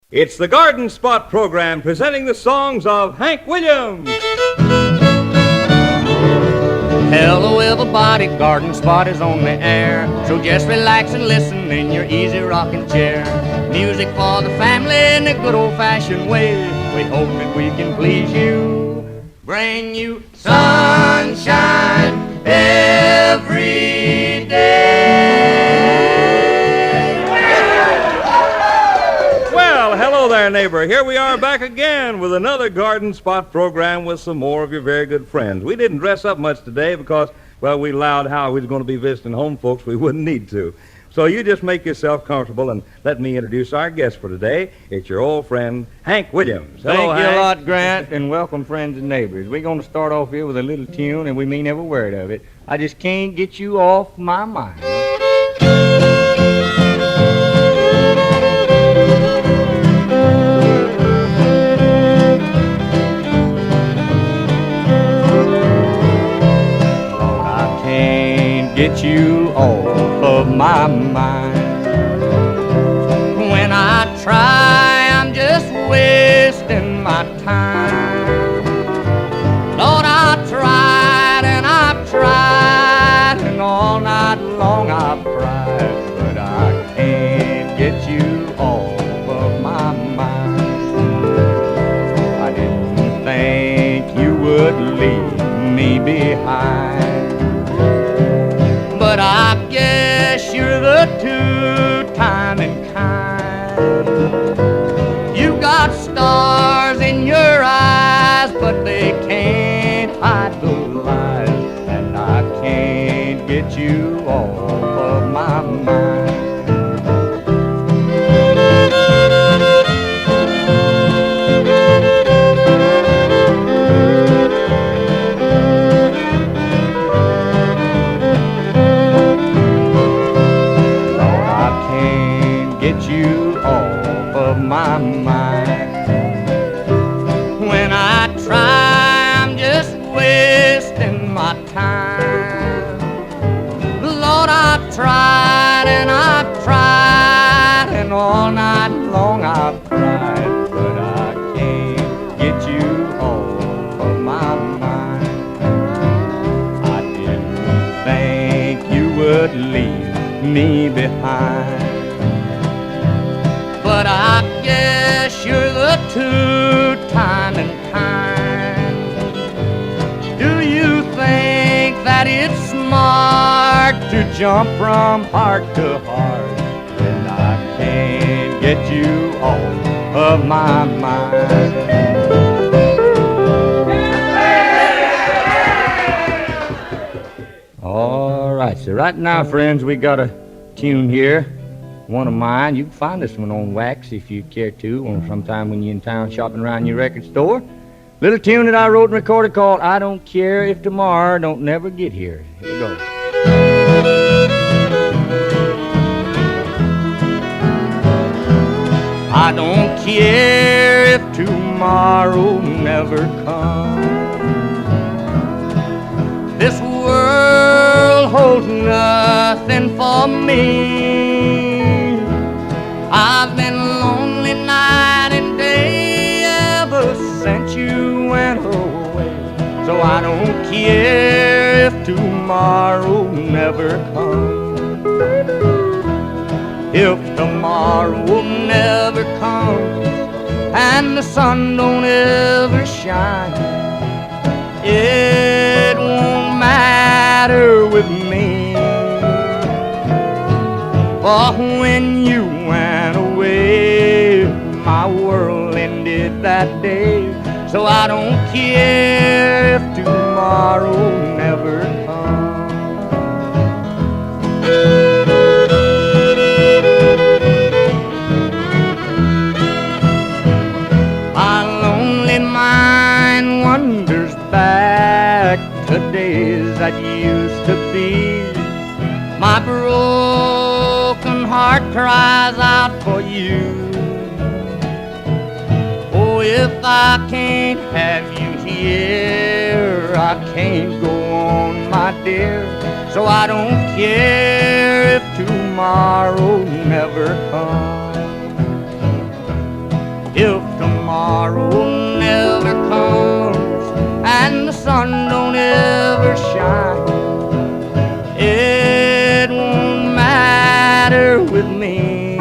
It's the Garden Spot program presenting the songs of Hank Williams. Hello everybody, Garden Spot is on the air. So just relax and listen in your easy rocking chair. Music for the family in a good old-fashioned way. We hope that we can please you. Bring you sunshine every day. Well, hello there, neighbor. Here we are back again with another Garden Spot program with some more of your very good friends. We didn't dress up much today because, well, we allowed how we was going to be visiting home folks. We wouldn't need to. So you just make yourself comfortable and let me introduce our guest for today. It's your old friend, Hank Williams. Hello, Thank you Hank. a lot, Grant, and welcome, friends and neighbors. We're going to start off here with a little tune, and we mean every word of it. I just can't get you off my mind. Get you off of my mind. When I try, I'm just wasting my time. Lord, I tried and all night long I've cried, but I can't get you off of my mind. I didn't think you would leave me behind, but I guess you're the two-timing kind. You got stars in your eyes, but they can't hide the lies, and I can't get you off of my mind. My mind. When I try, I'm just wasting my time. Lord, I've tried, and all night long I've cried, but I can't get you off of my mind. I didn't think you would leave me behind, but I guess you're the two-timing kind. Do you think that it's smart to jump from heart to heart when I can't get you off of my mind? All right, so right now, friends, we got a tune here. One of mine. You can find this one on wax if you care to, or sometime when you're in town shopping around your record store. Little tune that I wrote and recorded called I Don't Care If Tomorrow Don't Never Get Here. Here we go. I don't care if tomorrow never comes. This world holds nothing for me. I've been lonely night and day ever since you went away. So I don't care if tomorrow never comes. If tomorrow never comes and the sun don't ever shine, it won't matter with me. For when you went away, my world ended that day. So I don't care if tomorrow never comes. My lonely mind wanders back to days that used to be. My broken heart cries out for you. Oh, if I can't have you here, I can't go on, my dear. So I don't care if tomorrow never comes. if tomorrow never comes and the sun don't ever shine, it won't matter with me.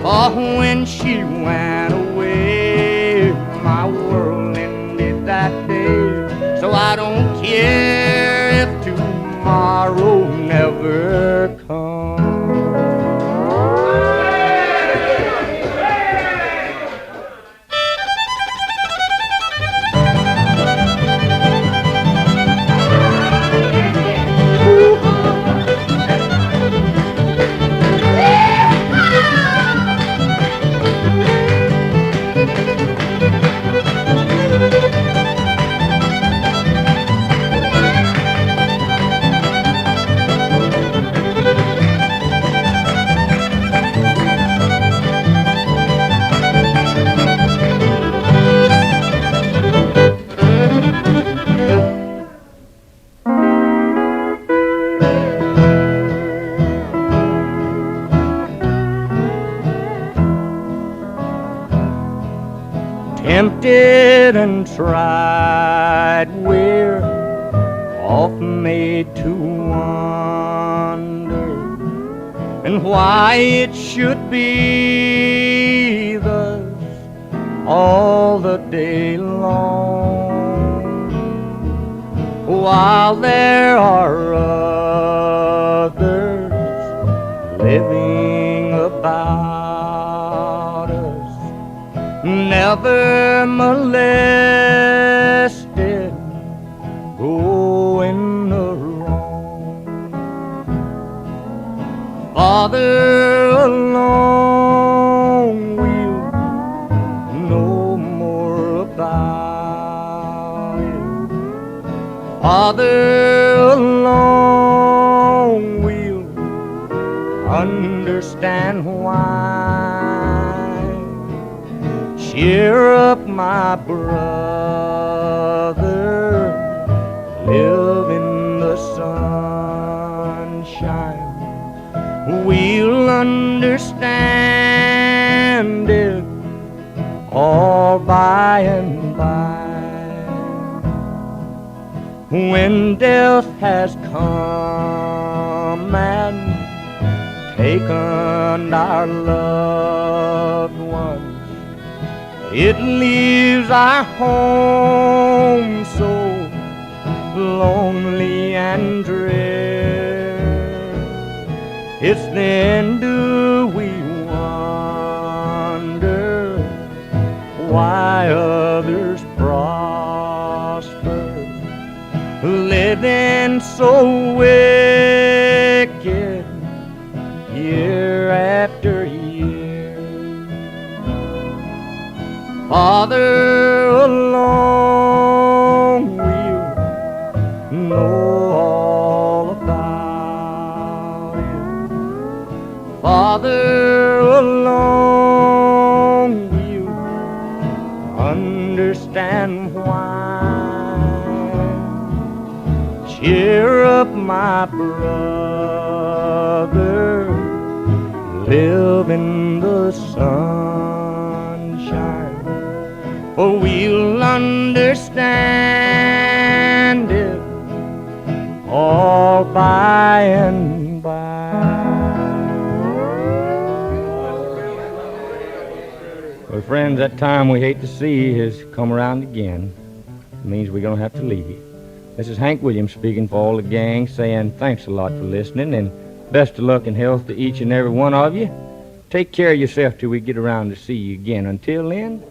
Oh, when she went away, my world ended that day. So I don't care if tomorrow never comes. Tempted and tried, we're oft made to wonder, and why it should be thus all the day long, while there are others living about us, never molested, going the wrong. Father alone will know more about it. Father alone will understand why. Cheer up, my brother, live in the sunshine. We'll understand it all by and by. When death has come and taken our loved ones, it leaves our home so lonely and drear. It's then do we wonder why others prosper, living so wicked year after year. Father alone will know all about it. Father alone will understand why. Cheer up, my brother, live in the sunshine, for we'll understand it all by and by. Well, friends, that time we hate to see has come around again. It means we're going to have to leave you. This is Hank Williams speaking for all the gang, saying thanks a lot for listening, and best of luck and health to each and every one of you. Take care of yourself till we get around to see you again. Until then...